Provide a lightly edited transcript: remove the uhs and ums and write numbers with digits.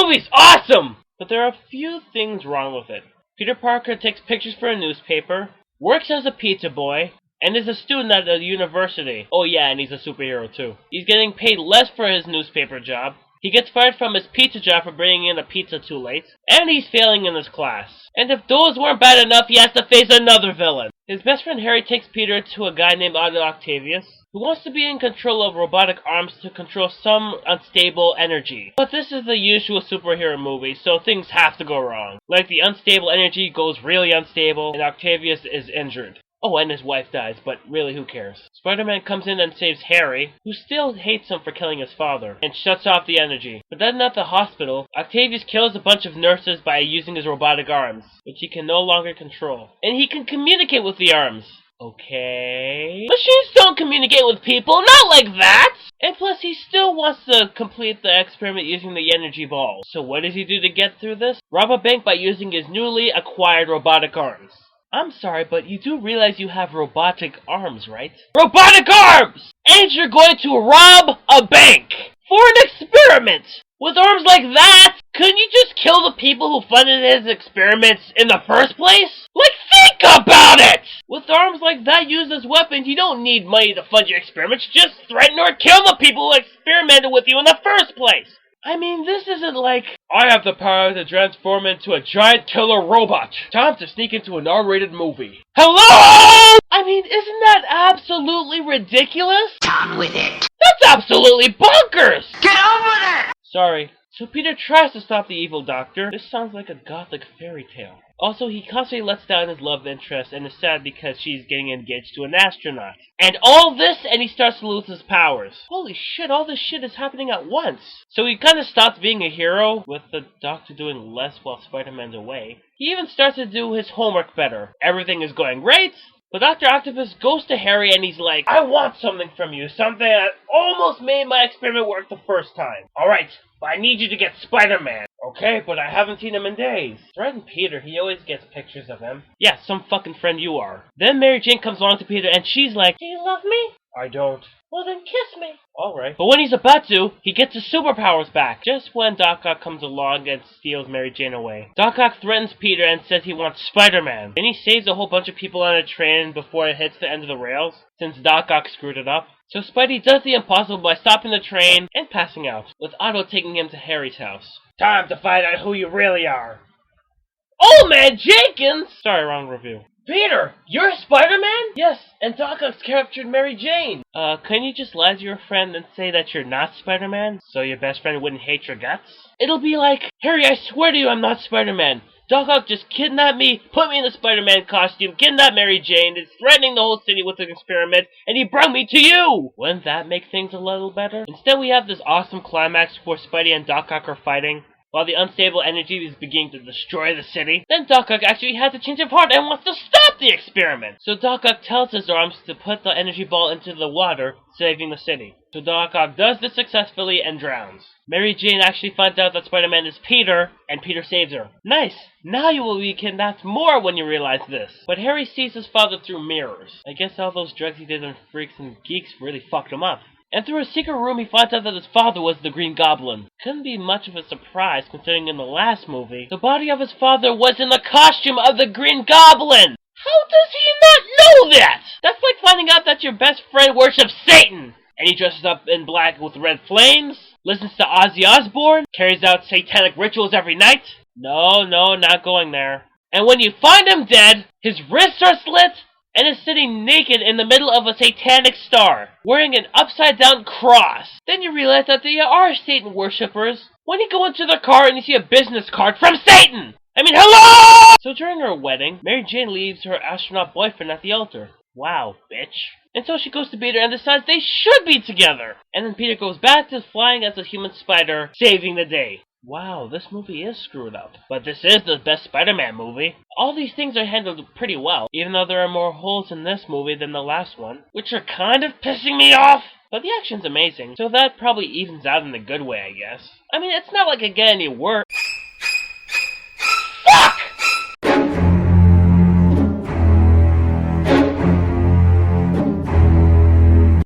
movie's awesome! But there are a few things wrong with it. Peter Parker takes pictures for a newspaper, works as a pizza boy, and is a student at a university. Oh yeah, and he's a superhero too. He's getting paid less for his newspaper job. He gets fired from his pizza job for bringing in a pizza too late. And he's failing in his class. And if those weren't bad enough, he has to face another villain. His best friend Harry takes Peter to a guy named Otto Octavius, who wants to be in control of robotic arms to control some unstable energy. But this is the usual superhero movie, so things have to go wrong. Like the unstable energy goes really unstable, and Octavius is injured. Oh, and his wife dies, but really, who cares? Spider-Man comes in and saves Harry, who still hates him for killing his father, and shuts off the energy. But then at the hospital, Octavius kills a bunch of nurses by using his robotic arms, which he can no longer control. And he can communicate with the arms. Okay. Machines don't communicate with people, not like that! And plus, he still wants to complete the experiment using the energy ball. So what does he do to get through this? Rob a bank by using his newly acquired robotic arms. I'm sorry, but you do realize you have robotic arms, right? Robotic arms! And you're going to rob a bank! For an experiment! With arms like that, couldn't you just kill the people who funded his experiments in the first place? Like, think about it! With arms like that used as weapons, you don't need money to fund your experiments. Just threaten or kill the people who experimented with you in the first place! I mean, this isn't like, I have the power to transform into a giant killer robot. Time to sneak into an R-rated movie. Hello?! I mean, isn't that absolutely ridiculous? Down with it. That's absolutely bonkers! Get over there! Sorry. So Peter tries to stop the evil doctor. This sounds like a gothic fairy tale. Also, he constantly lets down his love interest and is sad because she's getting engaged to an astronaut. And all this, and he starts to lose his powers. Holy shit, all this shit is happening at once. So he kind of stops being a hero, with the doctor doing less while Spider-Man's away. He even starts to do his homework better. Everything is going great. But Dr. Octopus goes to Harry and he's like, I want something from you, something that almost made my experiment work the first time. Alright, but I need you to get Spider-Man. Okay, but I haven't seen him in days. Threaten Peter, he always gets pictures of him. Yeah, some fucking friend you are. Then Mary Jane comes along to Peter and she's like, do you love me? I don't. Well then kiss me. Alright. But when he's about to, he gets his superpowers back. Just when Doc Ock comes along and steals Mary Jane away. Doc Ock threatens Peter and says he wants Spider-Man. Then he saves a whole bunch of people on a train before it hits the end of the rails, since Doc Ock screwed it up. So Spidey does the impossible by stopping the train and passing out, with Otto taking him to Harry's house. Time to find out who you really are. Old Man Jenkins! Sorry, wrong review. Peter, you're Spider-Man? Yes, and Doc Ock's captured Mary Jane. Can you just lie to your friend and say that you're not Spider-Man, so your best friend wouldn't hate your guts? It'll be like, Harry, I swear to you I'm not Spider-Man. Doc Ock just kidnapped me, put me in a Spider-Man costume, kidnapped Mary Jane, is threatening the whole city with an experiment, and he brought me to you! Wouldn't that make things a little better? Instead we have this awesome climax where Spidey and Doc Ock are fighting, while the unstable energy is beginning to destroy the city. Then Doc Ock actually has a change of heart and wants to stop the experiment! So Doc Ock tells his arms to put the energy ball into the water, saving the city. So Doc Ock does this successfully and drowns. Mary Jane actually finds out that Spider-Man is Peter, and Peter saves her. Nice! Now you will be kidnapped more when you realize this. But Harry sees his father through mirrors. I guess all those drugs he did on Freaks and Geeks really fucked him up. And through a secret room he finds out that his father was the Green Goblin. Couldn't be much of a surprise considering in the last movie, the body of his father was in the costume of the Green Goblin! How does he not know that? That's like finding out that your best friend worships Satan! And he dresses up in black with red flames, listens to Ozzy Osbourne, carries out satanic rituals every night. No, not going there. And when you find him dead, his wrists are slit, and is sitting naked in the middle of a satanic star, wearing an upside-down cross. Then you realize that they are Satan worshippers when you go into their car and you see a business card from Satan! I mean, hello! So during her wedding, Mary Jane leaves her astronaut boyfriend at the altar. Wow, bitch. And so she goes to Peter and decides they should be together. And then Peter goes back to flying as a human spider, saving the day. Wow, this movie is screwed up. But this is the best Spider-Man movie. All these things are handled pretty well, even though there are more holes in this movie than the last one, which are kind of pissing me off. But the action's amazing, so that probably evens out in a good way, I guess. I mean, it's not like it get any worse.